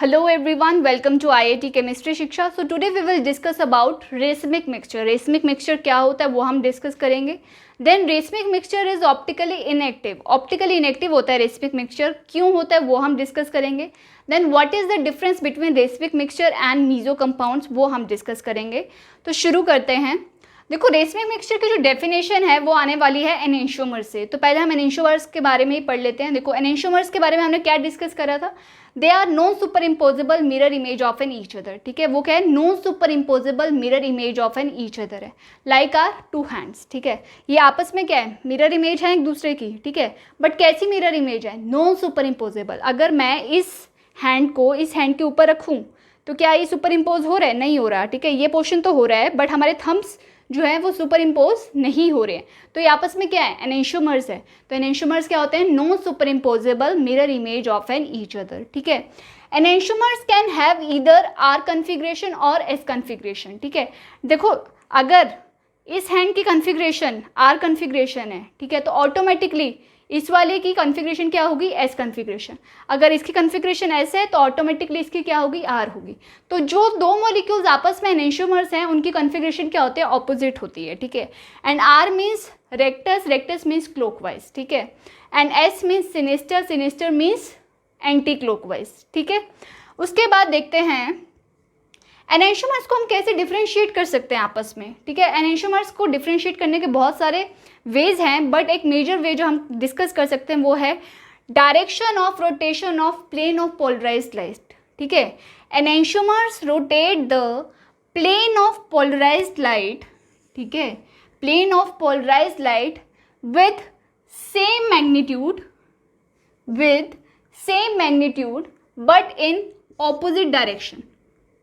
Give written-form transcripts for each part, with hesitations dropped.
Hello everyone, welcome to IIT Chemistry शिक्षा. So today we will discuss about racemic mixture. Racemic mixture क्या होता है वो हम डिस्कस करेंगे. Then racemic mixture is optically inactive. Optically inactive होता है racemic mixture. क्यों होता है वो हम डिस्कस करेंगे. Then what is the difference between racemic mixture and meso compounds वो हम डिस्कस करेंगे. तो शुरू करते हैं. देखो रेसमिक मिक्सचर की जो डेफिनेशन है वो आने वाली है एनेंशियोमर से. तो पहले हम एनेंशियोमर्स के बारे में ही पढ़ लेते हैं. देखो एनेंशियोमर्स के बारे में हमने क्या डिस्कस करा था. They are non superimposable mirror image of an each other. ठीक है, वो क्या है, non superimposable mirror image of an each other है, लाइक आर टू हैंड्स. ठीक है, ये आपस में क्या है, मिरर इमेज है एक दूसरे की. ठीक है, बट कैसी मिरर इमेज है, नॉन सुपर इम्पोजेबल. अगर मैं इस हैंड को इस हैंड के ऊपर रखूँ तो क्या ये सुपर इम्पोज हो रहा है, नहीं हो रहा. ठीक है, ये पोर्शन तो हो रहा है बट हमारे थम्स जो है वो सुपर इम्पोज नहीं हो रहे हैं. तो ये आपस में क्या है, एनेंशियोमर्स है. तो एनेंशियोमर्स क्या होते हैं, non superimposable mirror image of an each other. ठीक है, enantiomers can have either R configuration और एस कन्फिग्रेशन. ठीक है, देखो अगर इस हैंड की कन्फिग्रेशन आर कन्फिग्रेशन है, ठीक है, तो ऑटोमेटिकली इस वाले की कन्फिग्रेशन क्या होगी, एस कन्फिग्रेशन. अगर इसकी कन्फिग्रेशन एस है तो ऑटोमेटिकली इसकी क्या होगी, आर होगी. तो जो दो मॉलिक्यूल्स आपस में एनेंशियोमर्स हैं उनकी कन्फिग्रेशन क्या होती है, ऑपोजिट होती है. ठीक है, and R means rectus, rectus means clockwise. ठीक है, and S means sinister, sinister means anticlockwise. ठीक है, उसके बाद देखते हैं एनेंशियोमर्स को हम कैसे डिफ्रेंशिएट कर सकते हैं आपस में. ठीक है, एनेंशियोमर्स को डिफ्रेंशिएट करने के बहुत सारे वेज हैं बट एक मेजर वे जो हम डिस्कस कर सकते हैं वो है direction of rotation of plane of polarised light. ठीक है, enantiomers rotate the plane of polarised light. ठीक है, plane of polarised light with same magnitude but in opposite direction,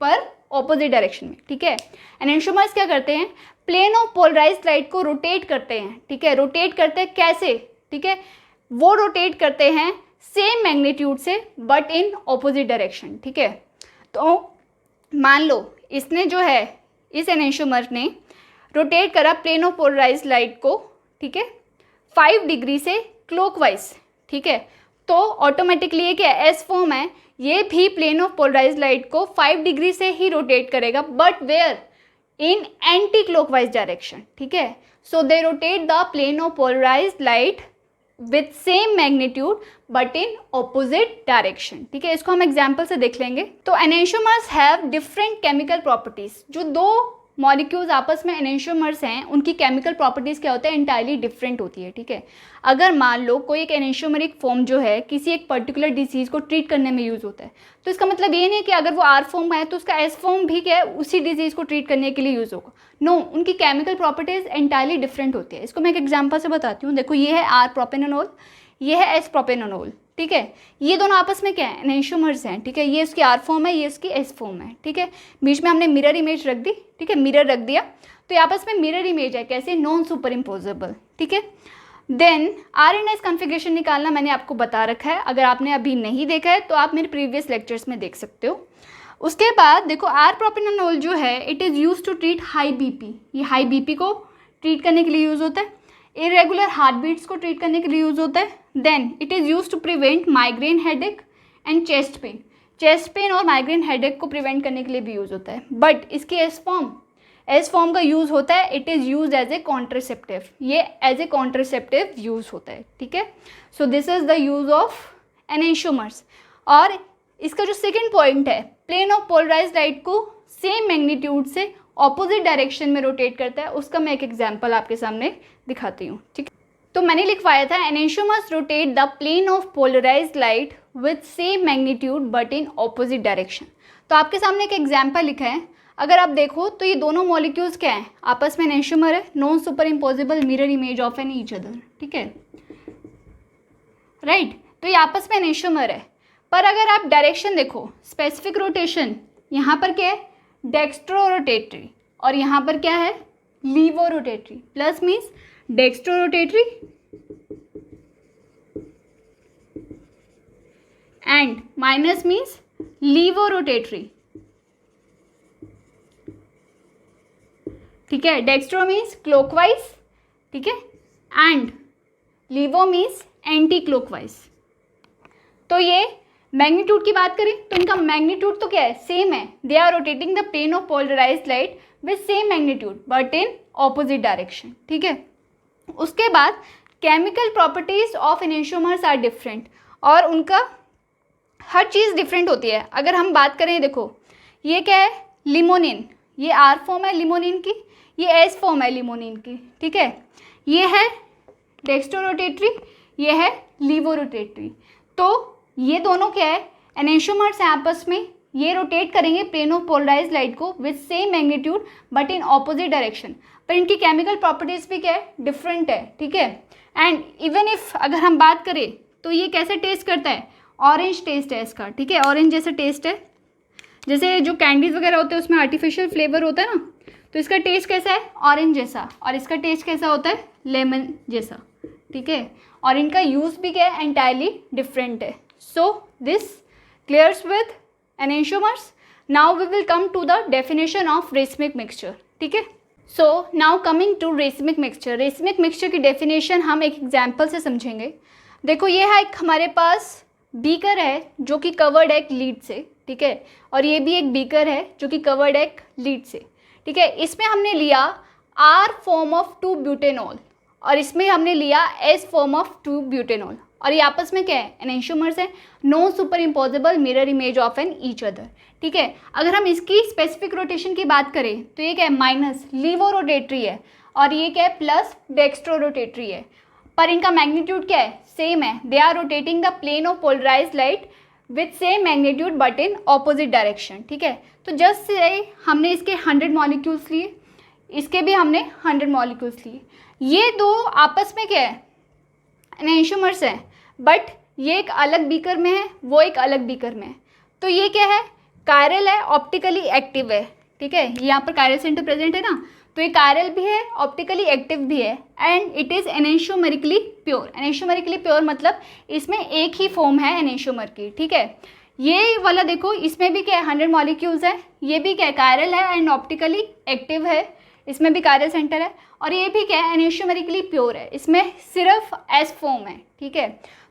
पर ऑपोजिट डायरेक्शन में. ठीक है, एनेंशियोमर्स क्या करते हैं, प्लेन ऑफ पोलराइज्ड लाइट को रोटेट करते हैं. ठीक है, रोटेट करते हैं कैसे, ठीक है, वो रोटेट करते हैं सेम मैग्नीट्यूड से बट इन ऑपोजिट डायरेक्शन. ठीक है, तो मान लो इसने जो है, इस एनेंशियोमर ने रोटेट करा प्लेन ऑफ पोलराइज्ड लाइट को, ठीक है, 5 डिग्री से क्लॉकवाइज. ठीक है, तो ऑटोमेटिकली ये क्या एस फॉर्म है, ये भी प्लेन ऑफ पोलराइज्ड लाइट को 5 डिग्री से ही रोटेट करेगा but where, in anti clockwise direction. ठीक है, so they rotate the plane of polarised light with same magnitude but in opposite direction. ठीक है, इसको हम एग्जाम्पल से देख लेंगे. तो enantiomers have different chemical properties. जो दो मॉलिक्यूल्स आपस में एनेंशियोमर्स हैं उनकी केमिकल प्रॉपर्टीज़ क्या होता है, इंटायरली डिफरेंट होती है. ठीक है, अगर मान लो कोई एक एनेंशियोमरिक फॉर्म जो है किसी एक पर्टिकुलर डिसीज़ को ट्रीट करने में यूज़ होता है, तो इसका मतलब ये नहीं कि अगर वो आर फॉर्म है तो उसका एस फॉर्म भी क्या है उसी डिजीज़ को ट्रीट करने के लिए यूज़ होगा. नो, उनकी केमिकल प्रॉपर्टीज़ इंटायरली डिफरेंट होती है. इसको मैं एक एग्जाम्पल से बताती हूँ. देखो ये है आर प्रोपेनोनोल, ये है एस प्रोपेनोनोल. ठीक है, ये दोनों आपस में क्या है, एनेंशियोमर्स हैं. ठीक है, ये उसकी आर फॉर्म है, ये उसकी एस फॉर्म है. ठीक है, बीच में हमने मिरर इमेज रख दी. ठीक है, मिरर रख दिया तो ये आपस में मिरर इमेज है, कैसे, नॉन सुपर इम्पोजेबल. ठीक है, then R and S configuration निकालना मैंने आपको बता रखा है. अगर आपने अभी नहीं देखा है तो आप मेरे प्रीवियस लेक्चर्स में देख सकते हो. उसके बाद देखो आर प्रोपेनोनोल जो है it is use to treat high BP. ये हाई बीपी को ट्रीट करने के लिए यूज़ होता है. इरेगुलर हार्ट बीट्स को ट्रीट करने के लिए यूज़ होता है. Then it is use to prevent migraine headache and chest pain. Chest pain और माइग्रेन हेडेक को प्रिवेंट करने के लिए भी यूज़ होता है. बट इसकी एस फॉर्म का यूज़ होता है, it is use as a contraceptive. ये एज ए कॉन्ट्रासेप्टिव यूज़ होता है. ठीक है, so this is the use of enantiomers. और इसका जो सेकेंड पॉइंट है, प्लेन ऑफ पोलराइज्ड लाइट को सेम मैग्नीट्यूड से ऑपोजिट डायरेक्शन में रोटेट करता है, उसका मैं एक एग्जाम्पल आपके सामने दिखाती हूँ. ठीक है, तो मैंने लिखवाया था enantiomers rotate the plane of polarised light with same magnitude but in opposite direction. तो आपके सामने एक एग्जाम्पल लिखा है. अगर आप देखो तो ये दोनों मॉलिक्यूल्स क्या हैं, आपस में एनेंशियोमर है, non superimposable mirror image of an each other. ठीक है, राइट, तो ये आपस में एनेंशियोमर है. पर अगर आप डायरेक्शन देखो, स्पेसिफिक रोटेशन, यहाँ पर क्या है, डेक्स्ट्रो रोटेटरी, और यहाँ पर क्या है, laevorotatory. Plus means dextrorotatory and minus means laevorotatory. ठीक है, डेक्स्ट्रो मीन्स क्लॉकवाइज. ठीक है, and laevo means anticlockwise. तो ये मैग्नीट्यूड की बात करें तो इनका मैग्नीट्यूड तो क्या है, सेम है, they are rotating the plane of polarised light with same magnitude but in opposite direction, ठीक है। उसके बाद chemical properties of enantiomers are different, और उनका हर चीज़ डिफरेंट होती है। अगर हम बात करें, देखो ये क्या है, लिमोनिन, ये आर फॉर्म है लिमोनिन की, ये एस फॉर्म है लिमोनिन की, ठीक है। ये है डेक्स्ट्रोरोटेटरी, ये है लीवोरोटेटरी। तो ये दोनों क्या है, एनेंटियोमर्स हैं आपस में, ये रोटेट करेंगे प्लेन ऑफ पोलराइज्ड लाइट को with same magnitude but in opposite direction, पर इनकी केमिकल प्रॉपर्टीज भी क्या है, डिफरेंट है, ठीक है। एंड इवन इफ अगर हम बात करें तो ये कैसे टेस्ट करता है, ऑरेंज टेस्ट है इसका, ठीक है, ऑरेंज जैसा टेस्ट है। जैसे जो कैंडीज वगैरह होते हैं उसमें आर्टिफिशियल फ्लेवर होता है ना, तो इसका टेस्ट कैसा है, ऑरेंज जैसा, और इसका टेस्ट कैसा होता है, लेमन जैसा, ठीक है। और इनका यूज़ भी क्या है, एंटायरली डिफरेंट है। So this clears with enantiomers. Now we will come to the definition of racemic mixture, ठीक है। So now coming to racemic mixture. Racemic mixture की डेफिनेशन हम एक एग्जाम्पल से समझेंगे। देखो ये है एक हमारे पास बीकर है जो कि कवर्ड है एक लीड से, ठीक है, और ये भी एक बीकर है जो कि कवर्ड है एक लीड से, ठीक है। इसमें हमने लिया R फॉर्म ऑफ 2 ब्यूटेनॉल और इसमें हमने लिया S फॉर्म ऑफ 2 ब्यूटेनॉल, और ये आपस में क्या है, एनेंटियोमर्स है, no superimposable mirror image of an each other, ठीक है। अगर हम इसकी स्पेसिफिक रोटेशन की बात करें तो ये क्या है, माइनस लीवो रोटेटरी है, और ये क्या है, प्लस डेक्स्ट्रो रोटेटरी है, पर इनका मैग्नीट्यूड क्या है, सेम है, they are rotating the plane of polarised light with same magnitude but in opposite direction, ठीक है। तो जस्ट से हमने इसके 100 मॉलिक्यूल्स लिए, इसके भी हमने 100 मॉलिक्यूल्स लिए। ये दो आपस में क्या है, एनेंटियोमर्स है, बट ये एक अलग बीकर में है, वो एक अलग बीकर में है। तो ये क्या है, कायरल है, ऑप्टिकली एक्टिव है, ठीक है। यहाँ पर कायरल सेंटर प्रेजेंट है ना, तो ये कायरल भी है, ऑप्टिकली एक्टिव भी है, and it is enantiomerically pure. Enantiomerically pure मतलब इसमें एक ही फॉर्म है एनेंटियोमर की, ठीक है। ये वाला देखो, इसमें भी क्या है, 100 मॉलिक्यूल्स है, ये भी क्या है, कायरल है एंड ऑप्टिकली एक्टिव है, इसमें भी कायरल सेंटर है, और ये भी क्या है, एनेंटियोमरिकली प्योर है, इसमें सिर्फ एस फॉर्म है, ठीक है।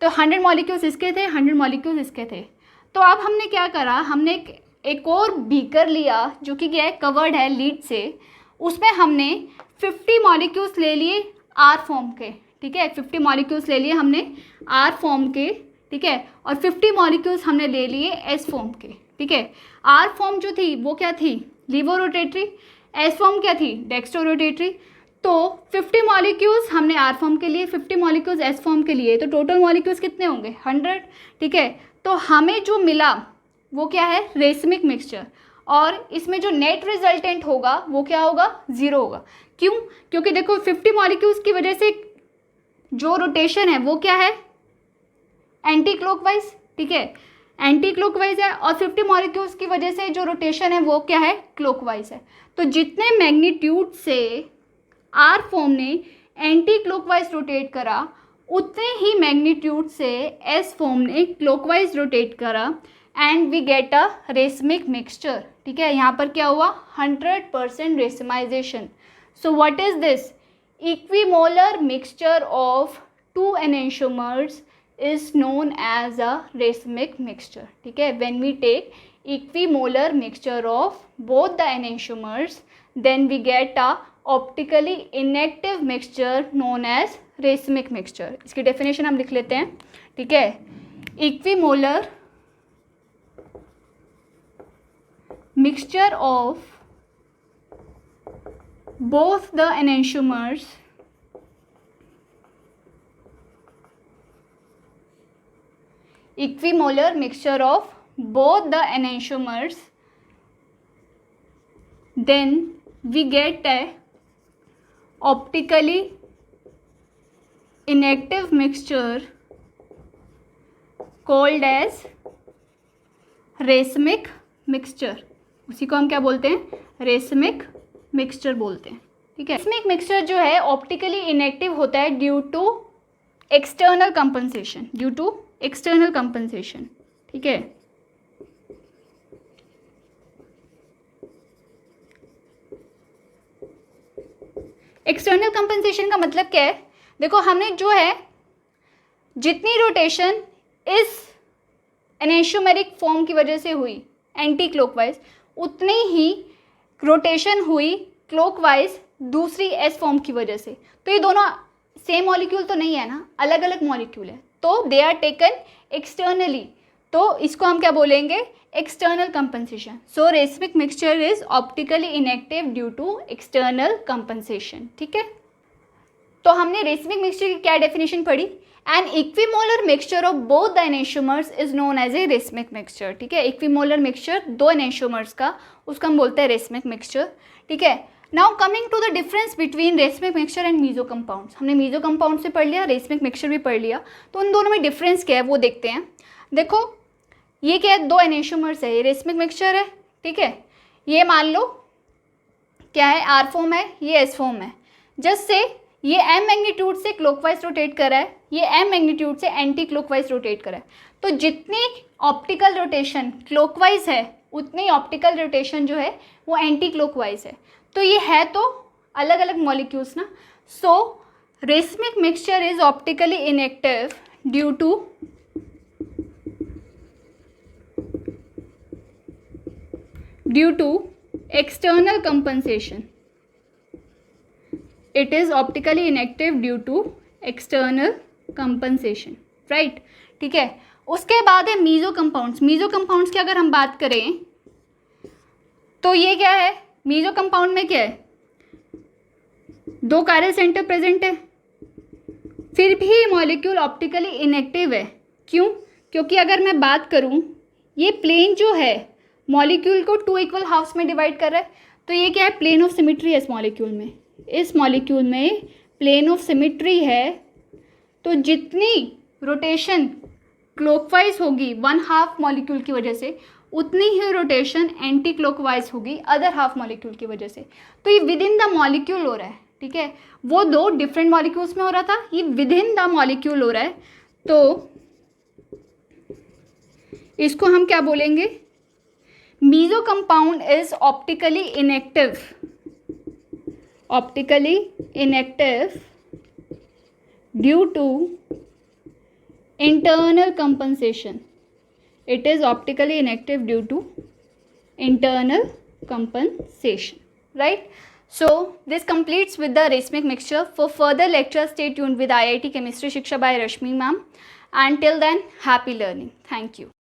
तो 100 मॉलिक्यूल्स इसके थे, 100 मॉलिक्यूल्स इसके थे। तो अब हमने क्या करा, हमने एक और बीकर लिया जो कि क्या है, कवर्ड है लीड से, उसमें हमने 50 मॉलिक्यूल्स ले लिए आर फॉर्म के, ठीक है, 50 मॉलिक्यूल्स ले लिए हमने आर फॉर्म के, ठीक है, और 50 मॉलिक्यूल्स हमने ले लिए एस फॉर्म के, ठीक है। आर फॉर्म जो थी वो क्या थी, लीवो रोटेटरी, एस फॉर्म क्या थी, डेक्स्ट्रो रोटेटरी। तो 50 मॉलिक्यूल्स हमने आर फॉर्म के लिए, 50 मॉलिक्यूल्स एस फॉर्म के लिए, तो टोटल मॉलिक्यूल्स कितने होंगे, 100, ठीक है। तो हमें जो मिला वो क्या है, रेसमिक मिक्सचर, और इसमें जो नेट रिजल्टेंट होगा वो क्या होगा, 0 होगा। क्यों, क्योंकि देखो 50 मॉलिक्यूल्स की वजह से जो रोटेशन है वो क्या है, एंटी क्लॉकवाइज, ठीक है, एंटी क्लॉकवाइज है, और 50 मॉलिक्यूल्स की वजह से जो रोटेशन है वो क्या है, क्लॉकवाइज है। तो जितने मैग्नीट्यूड से आर फॉर्म ने एंटी क्लॉकवाइज रोटेट करा, उतने ही मैग्नीट्यूड से एस फॉर्म ने क्लॉकवाइज रोटेट करा, and we get a racemic mixture, ठीक है। यहाँ पर क्या हुआ, 100% racemisation. So what is this, equimolar mixture of 2 enantiomers is known as a racemic mixture, ठीक है। when we take equimolar mixture of both the enantiomers, then we get a optically inactive mixture known as racemic mixture। इसकी definition हम लिख लेते हैं, ठीक है। equimolar mixture of both the enantiomers equimolar mixture of both the enantiomers, then we get a optically inactive mixture called as racemic mixture। उसी को हम क्या बोलते हैं, रेसमिक मिक्सचर बोलते हैं, ठीक है। रेसमिक मिक्सचर जो है ऑप्टिकली इनएक्टिव होता है due to external compensation, due to external compensation, ठीक है। एक्सटर्नल कंपनसेशन का मतलब क्या है, देखो हमने जो है जितनी रोटेशन इस एनेंशियोमेरिक फॉर्म की वजह से हुई एंटी क्लॉकवाइज, उतनी ही रोटेशन हुई क्लॉकवाइज दूसरी एस फॉर्म की वजह से। तो ये दोनों सेम मॉलिक्यूल तो नहीं है ना, अलग अलग मॉलिक्यूल है, तो दे आर टेकन एक्सटर्नली, तो इसको हम क्या बोलेंगे, external compensation. So racemic mixture is optically inactive due to external compensation. ठीक है, तो हमने रेसमिक मिक्सचर की क्या डेफिनेशन पढ़ी, an equimolar mixture of both the enantiomers is known as a racemic mixture. ठीक है, इक्विमोलर मिक्सचर दो एनेंशियोमर्स का, उसका हम बोलते हैं रेसमिक मिक्सचर। ठीक है, now coming to the difference between racemic mixture and meso compounds. हमने मीजो कंपाउंड से पढ़ लिया, रेसमिक मिक्सचर भी पढ़ लिया, तो उन दोनों में डिफरेंस क्या है वो देखते हैं। देखो ये क्या है, दो एनेंशियोमर्स है, ये रेसमिक मिक्सचर है। ठीक है, ये मान लो क्या है, आर फॉर्म है, ये एस फॉर्म है। जस्ट से ये एम मैग्नीट्यूड से क्लॉकवाइज रोटेट कर रहा है, ये एम मैग्नीट्यूड से एंटी क्लॉकवाइज रोटेट कर रहा है, तो जितनी ऑप्टिकल रोटेशन क्लॉकवाइज है उतनी ऑप्टिकल रोटेशन जो है वो एंटी क्लॉकवाइज है। तो ये है तो अलग अलग मॉलिक्यूल्स ना। So racemic mixture is optically inactive due to external compensation. It is optically inactive due to external compensation, right? ठीक है, उसके बाद है मीजो कंपाउंड्स। मीजो कंपाउंड्स की अगर हम बात करें तो ये क्या है, मीजो कंपाउंड में क्या है, दो कायरल सेंटर प्रेजेंट है, फिर भी मॉलिक्यूल ऑप्टिकली इनएक्टिव है। क्यों? क्योंकि अगर मैं बात करूं, ये प्लेन जो है मॉलिक्यूल को टू इक्वल हाफ्स में डिवाइड कर रहा है, तो ये क्या है, प्लेन ऑफ सिमेट्री है इस मॉलिक्यूल में। इस मॉलिक्यूल में प्लेन ऑफ सिमेट्री है, तो जितनी रोटेशन क्लॉकवाइज होगी वन हाफ मॉलिक्यूल की वजह से, उतनी ही रोटेशन एंटी क्लॉकवाइज होगी अदर हाफ मॉलिक्यूल की वजह से। तो ये विद इन द मॉलिक्यूल हो रहा है। ठीक है, वो दो डिफरेंट मॉलिक्यूल्स में हो रहा था, ये विद इन द मॉलिक्यूल हो रहा है, तो इसको हम क्या बोलेंगे, meso compound is optically inactive due to internal compensation. It is optically inactive due to internal compensation, right? So this completes with the racemic mixture. For further lectures, stay tuned with IIT Chemistry Shiksha by Rashmi ma'am. Until then, happy learning. Thank you.